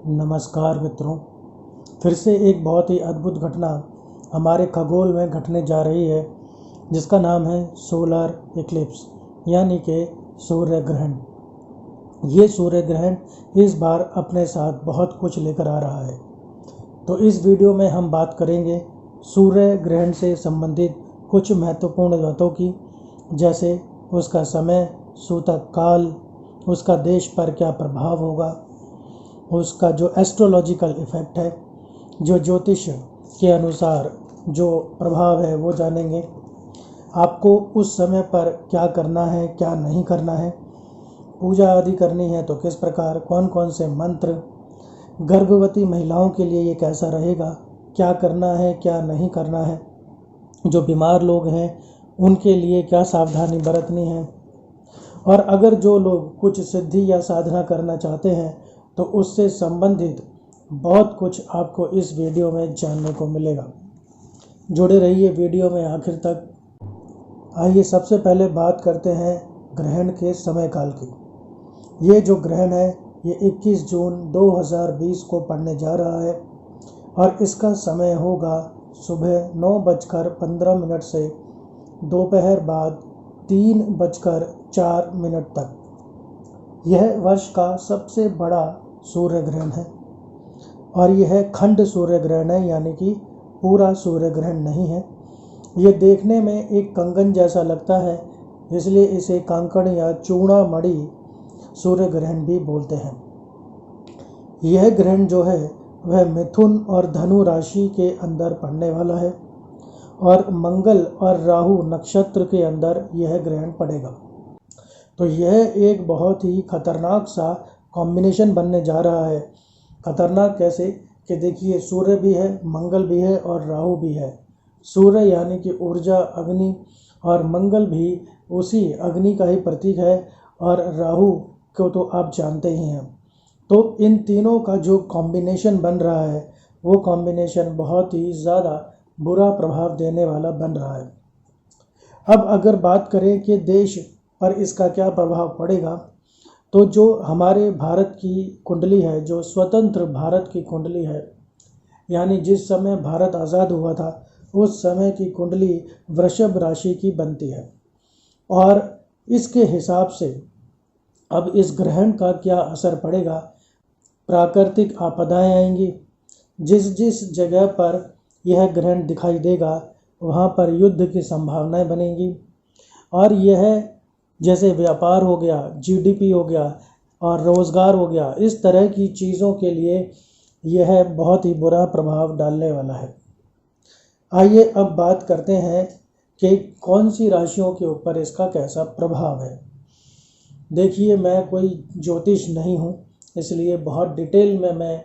नमस्कार मित्रों, फिर से एक बहुत ही अद्भुत घटना हमारे खगोल में घटने जा रही है, जिसका नाम है सोलर इक्लिप्स यानी कि सूर्य ग्रहण। ये सूर्य ग्रहण इस बार अपने साथ बहुत कुछ लेकर आ रहा है। तो इस वीडियो में हम बात करेंगे सूर्य ग्रहण से संबंधित कुछ महत्वपूर्ण बातों की, जैसे उसका समय, सूतक काल, उसका देश पर क्या प्रभाव होगा, उसका जो एस्ट्रोलॉजिकल इफ़ेक्ट है, जो ज्योतिष के अनुसार जो प्रभाव है वो जानेंगे। आपको उस समय पर क्या करना है, क्या नहीं करना है, पूजा आदि करनी है तो किस प्रकार, कौन कौन से मंत्र, गर्भवती महिलाओं के लिए ये कैसा रहेगा, क्या करना है क्या नहीं करना है, जो बीमार लोग हैं उनके लिए क्या सावधानी बरतनी है, और अगर जो लोग कुछ सिद्धि या साधना करना चाहते हैं तो उससे संबंधित बहुत कुछ आपको इस वीडियो में जानने को मिलेगा। जुड़े रहिए वीडियो में आखिर तक। आइए सबसे पहले बात करते हैं ग्रहण के समय काल की। ये जो ग्रहण है ये 21 जून 2020 को पड़ने जा रहा है और इसका समय होगा सुबह 9:15 से दोपहर बाद 3:04 तक। यह वर्ष का सबसे बड़ा सूर्य ग्रहण है और यह खंड सूर्य ग्रहण है, यानी कि पूरा सूर्य ग्रहण नहीं है। यह देखने में एक कंगन जैसा लगता है, इसलिए इसे कांकड़ या चूड़ामणि सूर्य ग्रहण भी बोलते हैं। यह ग्रहण जो है वह मिथुन और धनु राशि के अंदर पड़ने वाला है और मंगल और राहु नक्षत्र के अंदर यह ग्रहण पड़ेगा। तो यह एक बहुत ही खतरनाक सा कॉम्बिनेशन बनने जा रहा है। खतरनाक कैसे कि देखिए, सूर्य भी है, मंगल भी है और राहु भी है। सूर्य यानी कि ऊर्जा, अग्नि, और मंगल भी उसी अग्नि का ही प्रतीक है, और राहु को तो आप जानते ही हैं। तो इन तीनों का जो कॉम्बिनेशन बन रहा है वो कॉम्बिनेशन बहुत ही ज़्यादा बुरा प्रभाव देने वाला बन रहा है। अब अगर बात करें कि देश पर इसका क्या प्रभाव पड़ेगा, तो जो हमारे भारत की कुंडली है, जो स्वतंत्र भारत की कुंडली है, यानी जिस समय भारत आज़ाद हुआ था उस समय की कुंडली वृषभ राशि की बनती है। और इसके हिसाब से अब इस ग्रहण का क्या असर पड़ेगा। प्राकृतिक आपदाएं आएंगी, जिस जिस जगह पर यह ग्रहण दिखाई देगा वहाँ पर युद्ध की संभावनाएं बनेंगी, और यह जैसे व्यापार हो गया, जीडीपी हो गया और रोज़गार हो गया, इस तरह की चीज़ों के लिए यह बहुत ही बुरा प्रभाव डालने वाला है। आइए अब बात करते हैं कि कौन सी राशियों के ऊपर इसका कैसा प्रभाव है। देखिए, मैं कोई ज्योतिष नहीं हूँ, इसलिए बहुत डिटेल में मैं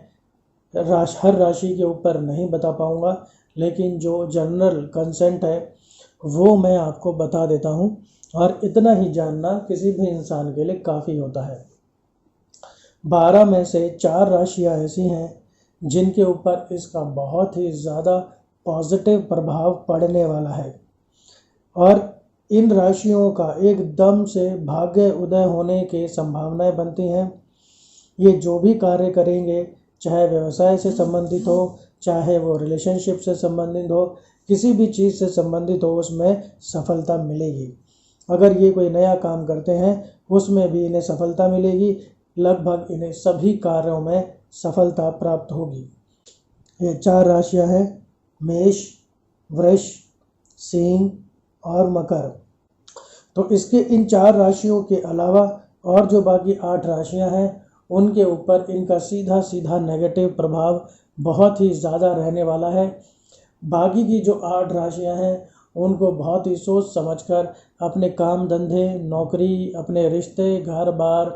हर राशि के ऊपर नहीं बता पाऊँगा, लेकिन जो जनरल कंसेंट है वो मैं आपको बता देता हूँ, और इतना ही जानना किसी भी इंसान के लिए काफ़ी होता है। 12 में से 4 राशियाँ ऐसी हैं जिनके ऊपर इसका बहुत ही ज़्यादा पॉजिटिव प्रभाव पड़ने वाला है, और इन राशियों का एकदम से भाग्य उदय होने की संभावनाएं बनती हैं। ये जो भी कार्य करेंगे, चाहे व्यवसाय से संबंधित हो, चाहे वो रिलेशनशिप से संबंधित हो, किसी भी चीज़ से संबंधित हो, उसमें सफलता मिलेगी। अगर ये कोई नया काम करते हैं उसमें भी इन्हें सफलता मिलेगी। लगभग इन्हें सभी कार्यों में सफलता प्राप्त होगी। ये 4 राशियां हैं: मेष, वृष, सिंह और मकर। तो इसके इन 4 राशियों के अलावा और जो बाकी 8 राशियां हैं उनके ऊपर इनका सीधा सीधा नेगेटिव प्रभाव बहुत ही ज़्यादा रहने वाला है। बाकी की जो 8 राशियां हैं उनको बहुत ही सोच समझकर अपने काम धंधे, नौकरी, अपने रिश्ते, घर बार,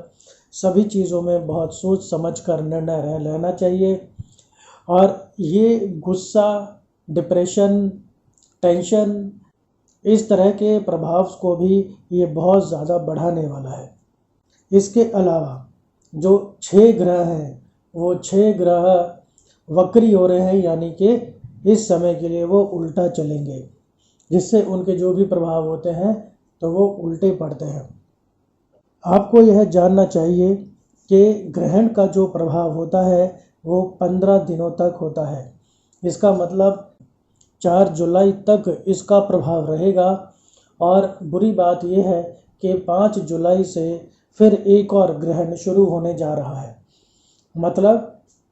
सभी चीज़ों में बहुत सोच समझकर निर्णय लेना चाहिए। और ये गुस्सा, डिप्रेशन, टेंशन, इस तरह के प्रभाव को भी ये बहुत ज़्यादा बढ़ाने वाला है। इसके अलावा जो 6 ग्रह हैं वो 6 ग्रह वक्री हो रहे हैं, यानी कि इस समय के लिए वो उल्टा चलेंगे, जिससे उनके जो भी प्रभाव होते हैं तो वो उल्टे पड़ते हैं। आपको यह जानना चाहिए कि ग्रहण का जो प्रभाव होता है वो 15 दिनों तक होता है। इसका मतलब 4 जुलाई तक इसका प्रभाव रहेगा। और बुरी बात यह है कि 5 जुलाई से फिर एक और ग्रहण शुरू होने जा रहा है। मतलब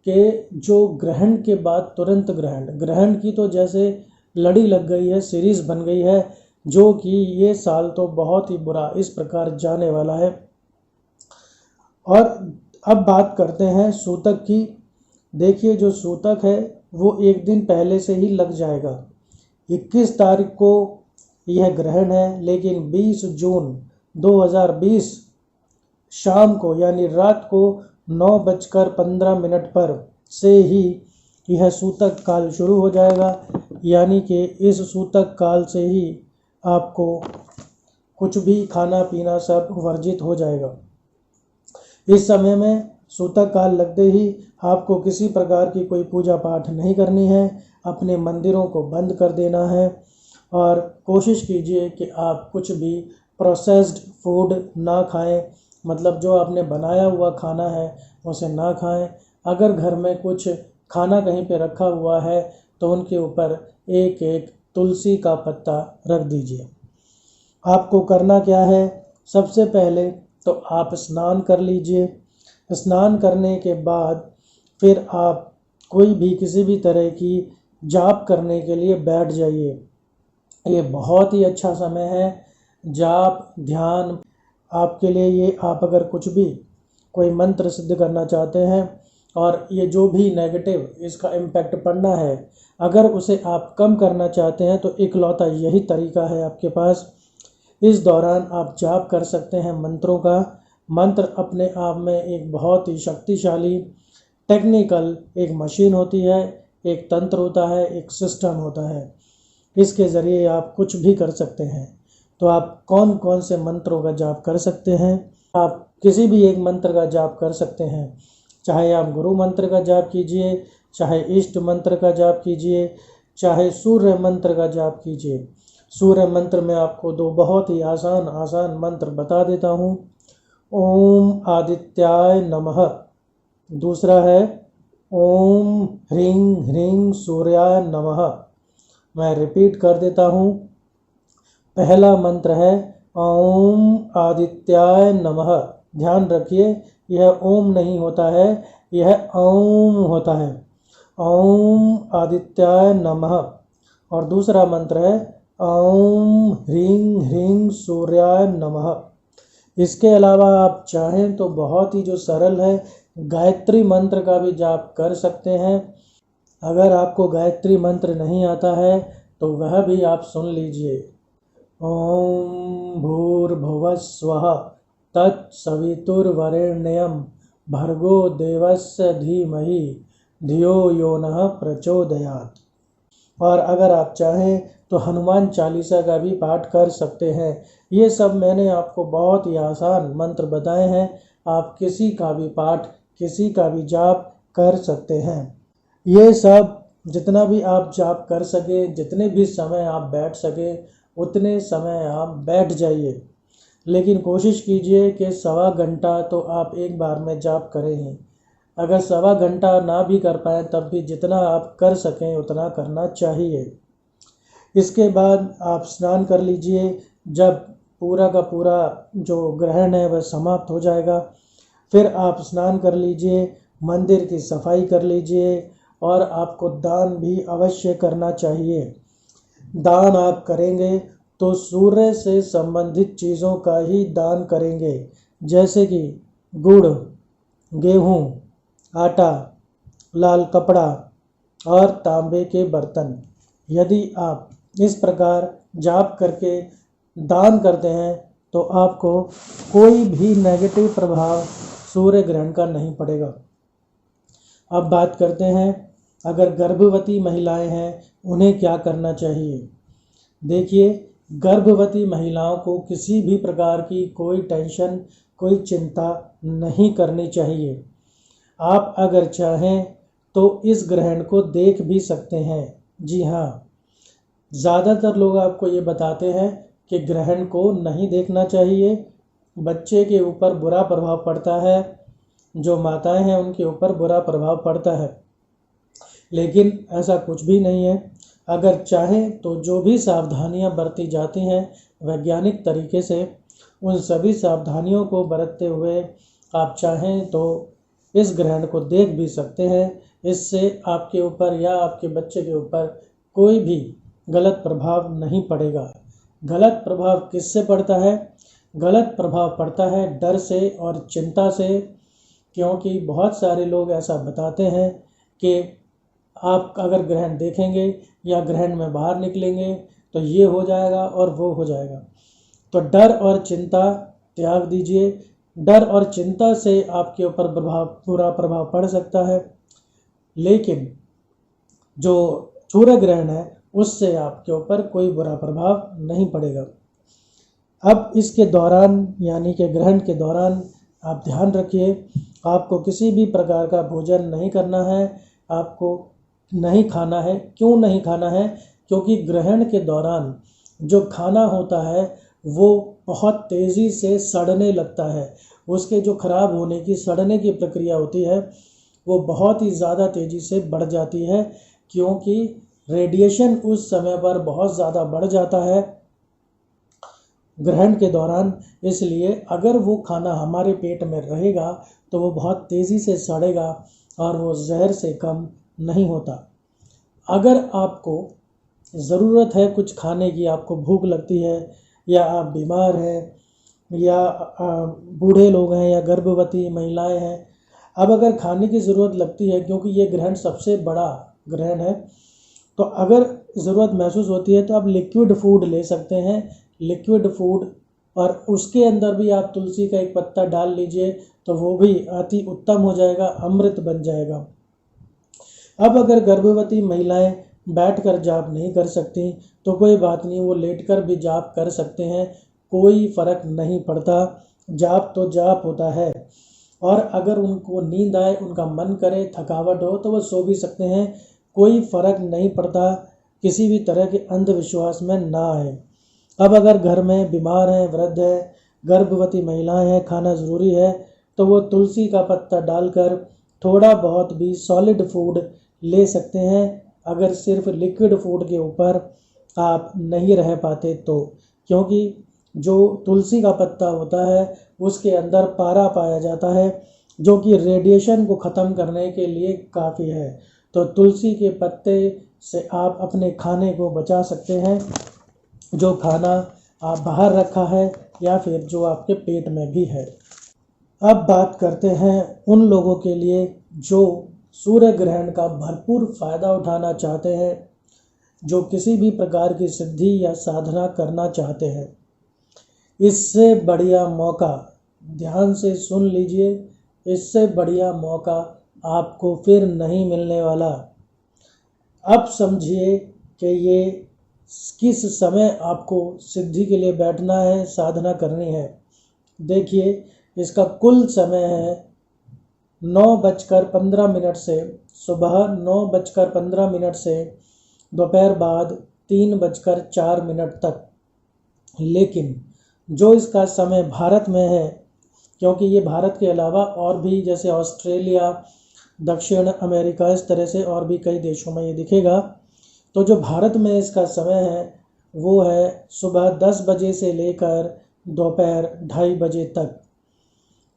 कि जो ग्रहण के बाद तुरंत ग्रहण की तो जैसे लड़ी लग गई है, सीरीज बन गई है, जो कि ये साल तो बहुत ही बुरा इस प्रकार जाने वाला है। और अब बात करते हैं सूतक की। देखिए, जो सूतक है वो एक दिन पहले से ही लग जाएगा। 21 तारीख को यह ग्रहण है, लेकिन 20 जून 2020 शाम को यानी रात को 9:15 पर से ही यह सूतक काल शुरू हो जाएगा। यानी कि इस सूतक काल से ही आपको कुछ भी खाना पीना सब वर्जित हो जाएगा। इस समय में सूतक काल लगते ही आपको किसी प्रकार की कोई पूजा पाठ नहीं करनी है, अपने मंदिरों को बंद कर देना है। और कोशिश कीजिए कि आप कुछ भी प्रोसेस्ड फूड ना खाएं, मतलब जो आपने बनाया हुआ खाना है उसे ना खाएं। अगर घर में कुछ खाना कहीं पे रखा हुआ है तो उनके ऊपर एक एक तुलसी का पत्ता रख दीजिए। आपको करना क्या है, सबसे पहले तो आप स्नान कर लीजिए। स्नान करने के बाद फिर आप कोई भी किसी भी तरह की जाप करने के लिए बैठ जाइए। ये बहुत ही अच्छा समय है जाप ध्यान आपके लिए। ये आप अगर कुछ भी कोई मंत्र सिद्ध करना चाहते हैं और ये जो भी नेगेटिव इसका इम्पैक्ट पड़ना है, अगर उसे आप कम करना चाहते हैं तो इकलौता यही तरीका है आपके पास। इस दौरान आप जाप कर सकते हैं मंत्रों का। मंत्र अपने आप में एक बहुत ही शक्तिशाली टेक्निकल एक मशीन होती है, एक तंत्र होता है, एक सिस्टम होता है। इसके ज़रिए आप कुछ भी कर सकते हैं। तो आप कौन कौन से मंत्रों का जाप कर सकते हैं? आप किसी भी एक मंत्र का जाप कर सकते हैं। चाहे आप गुरु मंत्र का जाप कीजिए, चाहे इष्ट मंत्र का जाप कीजिए, चाहे सूर्य मंत्र का जाप कीजिए। सूर्य मंत्र में आपको दो बहुत ही आसान मंत्र बता देता हूँ। ओम आदित्याय नमः। दूसरा है ओम ह्रीं ह्रीं सूर्याय नमः। मैं रिपीट कर देता हूँ। पहला मंत्र है ओम आदित्याय नमः। ध्यान रखिए, यह ओम नहीं होता है, यह ओम होता है। ओम आदित्याय नमः। और दूसरा मंत्र है ओम ह्रीं ह्रीं सूर्याय नमः। इसके अलावा आप चाहें तो बहुत ही जो सरल है गायत्री मंत्र का भी जाप कर सकते हैं। अगर आपको गायत्री मंत्र नहीं आता है तो वह भी आप सुन लीजिए। ओम भूर्भुवः स्वः तत्सवितुर्वरेण्यं भर्गो देवस्य धीमहि धियो यो नः प्रचोदयात्। और अगर आप चाहें तो हनुमान चालीसा का भी पाठ कर सकते हैं। ये सब मैंने आपको बहुत ही आसान मंत्र बताए हैं। आप किसी का भी पाठ किसी का भी जाप कर सकते हैं। ये सब जितना भी आप जाप कर सके, जितने भी समय आप बैठ सके उतने समय आप बैठ जाइए। लेकिन कोशिश कीजिए कि 1.25 घंटा तो आप एक बार में जाप करें ही। अगर 1.25 घंटा ना भी कर पाएँ तब भी जितना आप कर सकें उतना करना चाहिए। इसके बाद आप स्नान कर लीजिए। जब पूरा का पूरा जो ग्रहण है वह समाप्त हो जाएगा, फिर आप स्नान कर लीजिए, मंदिर की सफाई कर लीजिए और आपको दान भी अवश्य करना चाहिए। दान आप करेंगे तो सूर्य से संबंधित चीज़ों का ही दान करेंगे, जैसे कि गुड़, गेहूँ, आटा, लाल कपड़ा और तांबे के बर्तन। यदि आप इस प्रकार जाप करके दान करते हैं तो आपको कोई भी नेगेटिव प्रभाव सूर्य ग्रहण का नहीं पड़ेगा। अब बात करते हैं अगर गर्भवती महिलाएं हैं उन्हें क्या करना चाहिए। देखिए, गर्भवती महिलाओं को किसी भी प्रकार की कोई टेंशन, कोई चिंता नहीं करनी चाहिए। आप अगर चाहें तो इस ग्रहण को देख भी सकते हैं। जी हाँ, ज़्यादातर लोग आपको ये बताते हैं कि ग्रहण को नहीं देखना चाहिए, बच्चे के ऊपर बुरा प्रभाव पड़ता है, जो माताएं हैं उनके ऊपर बुरा प्रभाव पड़ता है, लेकिन ऐसा कुछ भी नहीं है। अगर चाहें तो जो भी सावधानियां बरती जाती हैं वैज्ञानिक तरीके से, उन सभी सावधानियों को बरतते हुए आप चाहें तो इस ग्रहण को देख भी सकते हैं। इससे आपके ऊपर या आपके बच्चे के ऊपर कोई भी गलत प्रभाव नहीं पड़ेगा। गलत प्रभाव किससे पड़ता है? गलत प्रभाव पड़ता है डर से और चिंता से, क्योंकि बहुत सारे लोग ऐसा बताते हैं कि आप अगर ग्रहण देखेंगे या ग्रहण में बाहर निकलेंगे तो ये हो जाएगा और वो हो जाएगा। तो डर और चिंता त्याग दीजिए। डर और चिंता से आपके ऊपर बुरा प्रभाव पड़ सकता है, लेकिन जो सूर्य ग्रहण है उससे आपके ऊपर कोई बुरा प्रभाव नहीं पड़ेगा। अब इसके दौरान यानी कि ग्रहण के दौरान आप ध्यान रखिए, आपको किसी भी प्रकार का भोजन नहीं करना है, आपको नहीं खाना है। क्यों नहीं खाना है? क्योंकि ग्रहण के दौरान जो खाना होता है वो बहुत तेज़ी से सड़ने लगता है। उसके जो खराब होने की सड़ने की प्रक्रिया होती है वो बहुत ही ज़्यादा तेज़ी से बढ़ जाती है, क्योंकि रेडिएशन उस समय पर बहुत ज़्यादा बढ़ जाता है ग्रहण के दौरान। इसलिए अगर वो खाना हमारे पेट में रहेगा तो वो बहुत तेज़ी से सड़ेगा और वो जहर से कम नहीं होता। अगर आपको ज़रूरत है कुछ खाने की, आपको भूख लगती है या आप बीमार हैं या बूढ़े लोग हैं या गर्भवती महिलाएं हैं, अब अगर खाने की ज़रूरत लगती है, क्योंकि ये ग्रहण सबसे बड़ा ग्रहण है, तो अगर ज़रूरत महसूस होती है तो आप लिक्विड फूड ले सकते हैं। लिक्विड फूड, और उसके अंदर भी आप तुलसी का एक पत्ता डाल लीजिए तो वो भी अति उत्तम हो जाएगा, अमृत बन जाएगा। अब अगर गर्भवती महिलाएं बैठकर जाप नहीं कर सकती तो कोई बात नहीं, वो लेटकर भी जाप कर सकते हैं, कोई फ़र्क नहीं पड़ता। जाप तो जाप होता है। और अगर उनको नींद आए, उनका मन करे, थकावट हो तो वो सो भी सकते हैं, कोई फ़र्क नहीं पड़ता। किसी भी तरह के अंधविश्वास में ना आए। अब अगर घर में बीमार हैं, वृद्ध हैं, गर्भवती महिलाएं हैं, खाना ज़रूरी है, तो वो तुलसी का पत्ता डालकर थोड़ा बहुत भी सॉलिड फूड ले सकते हैं, अगर सिर्फ लिक्विड फूड के ऊपर आप नहीं रह पाते तो। क्योंकि जो तुलसी का पत्ता होता है उसके अंदर पारा पाया जाता है, जो कि रेडिएशन को ख़त्म करने के लिए काफ़ी है। तो तुलसी के पत्ते से आप अपने खाने को बचा सकते हैं, जो खाना आप बाहर रखा है या फिर जो आपके पेट में भी है। अब बात करते हैं उन लोगों के लिए जो सूर्य ग्रहण का भरपूर फ़ायदा उठाना चाहते हैं, जो किसी भी प्रकार की सिद्धि या साधना करना चाहते हैं। इससे बढ़िया मौका, ध्यान से सुन लीजिए, इससे बढ़िया मौका आपको फिर नहीं मिलने वाला। अब समझिए कि ये किस समय आपको सिद्धि के लिए बैठना है, साधना करनी है। देखिए, इसका कुल समय है 9:15 से सुबह 9:15 से दोपहर बाद 3:04 तक। लेकिन जो इसका समय भारत में है, क्योंकि ये भारत के अलावा और भी जैसे ऑस्ट्रेलिया, दक्षिण अमेरिका, इस तरह से और भी कई देशों में ये दिखेगा, तो जो भारत में इसका समय है वो है सुबह 10 बजे से लेकर दोपहर 2:30 बजे तक।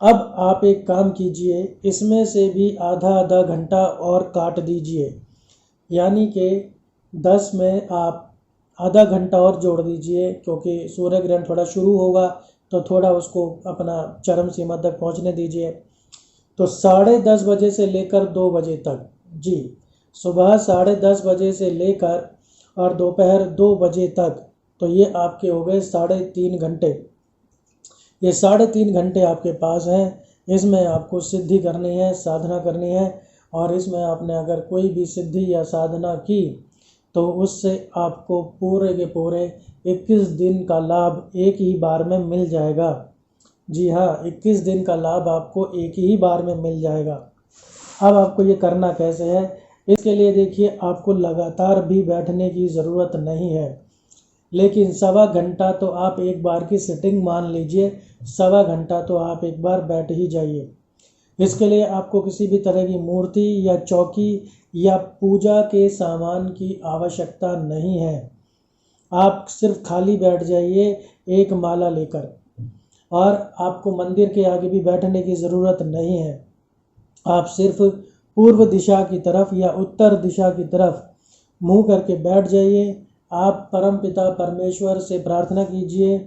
अब आप एक काम कीजिए, इसमें से भी आधा घंटा और काट दीजिए, यानी कि 10 में आप आधा घंटा और जोड़ दीजिए, क्योंकि सूर्य ग्रहण थोड़ा शुरू होगा तो थोड़ा उसको अपना चरम सीमा तक पहुंचने दीजिए। तो 10:30 बजे से लेकर 2 बजे तक, जी, सुबह 10:30 बजे से लेकर और दोपहर 2 बजे तक, तो ये आपके हो गए 3.5 घंटे। ये 3.5 घंटे आपके पास हैं, इसमें आपको सिद्धि करनी है, साधना करनी है। और इसमें आपने अगर कोई भी सिद्धि या साधना की तो उससे आपको पूरे के पूरे 21 दिन का लाभ एक ही बार में मिल जाएगा। जी हाँ, 21 दिन का लाभ आपको एक ही बार में मिल जाएगा। अब आपको ये करना कैसे है? इसके लिए देखिए, आपको लगातार भी बैठने की ज़रूरत नहीं है, लेकिन 1.25 घंटा तो आप एक बार की सिटिंग मान लीजिए, 1.25 घंटा तो आप एक बार बैठ ही जाइए। इसके लिए आपको किसी भी तरह की मूर्ति या चौकी या पूजा के सामान की आवश्यकता नहीं है। आप सिर्फ खाली बैठ जाइए एक माला लेकर, और आपको मंदिर के आगे भी बैठने की ज़रूरत नहीं है। आप सिर्फ पूर्व दिशा की तरफ या उत्तर दिशा की तरफ मुंह करके बैठ जाइए। आप परमपिता परमेश्वर से प्रार्थना कीजिए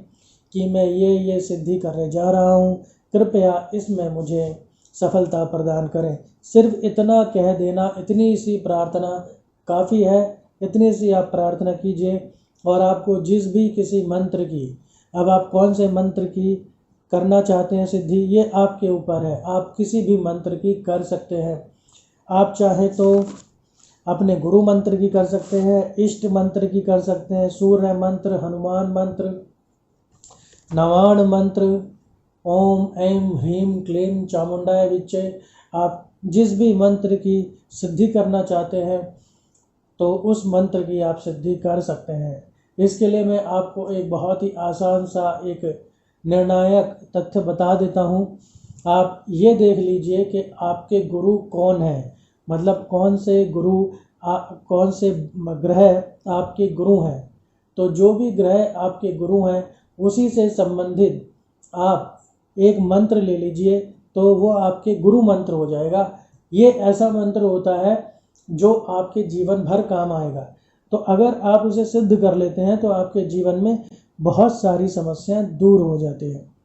कि मैं ये सिद्धि करने जा रहा हूँ, कृपया इसमें मुझे सफलता प्रदान करें। सिर्फ इतना कह देना, इतनी सी प्रार्थना काफ़ी है। इतनी सी आप प्रार्थना कीजिए और आपको जिस भी किसी मंत्र की, अब आप कौन से मंत्र की करना चाहते हैं सिद्धि, ये आपके ऊपर है। आप किसी भी मंत्र की कर सकते हैं। आप चाहें तो अपने गुरु मंत्र की कर सकते हैं, इष्ट मंत्र की कर सकते हैं, सूर्य मंत्र, हनुमान मंत्र, नवाण मंत्र, ओम ऐं ह्रीं क्लीं चामुंडाय विच्चे। आप जिस भी मंत्र की सिद्धि करना चाहते हैं तो उस मंत्र की आप सिद्धि कर सकते हैं। इसके लिए मैं आपको एक बहुत ही आसान सा एक निर्णायक तथ्य बता देता हूँ। आप ये देख लीजिए कि आपके गुरु कौन हैं, मतलब कौन से ग्रह आपके गुरु हैं। तो जो भी ग्रह आपके गुरु हैं उसी से संबंधित आप एक मंत्र ले लीजिए, तो वो आपके गुरु मंत्र हो जाएगा। ये ऐसा मंत्र होता है जो आपके जीवन भर काम आएगा। तो अगर आप उसे सिद्ध कर लेते हैं तो आपके जीवन में बहुत सारी समस्याएं दूर हो जाती हैं।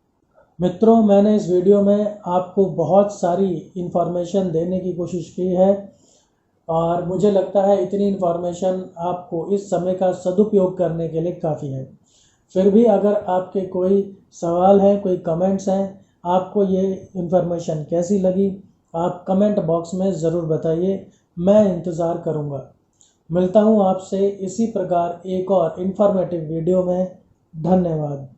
मित्रों, मैंने इस वीडियो में आपको बहुत सारी इन्फॉर्मेशन देने की कोशिश की है और मुझे लगता है इतनी इन्फॉर्मेशन आपको इस समय का सदुपयोग करने के लिए काफ़ी है। फिर भी अगर आपके कोई सवाल हैं, कोई कमेंट्स हैं, आपको ये इन्फॉर्मेशन कैसी लगी, आप कमेंट बॉक्स में ज़रूर बताइए। मैं इंतज़ार करूँगा। मिलता हूँ आपसे इसी प्रकार एक और इन्फॉर्मेटिव वीडियो में। धन्यवाद।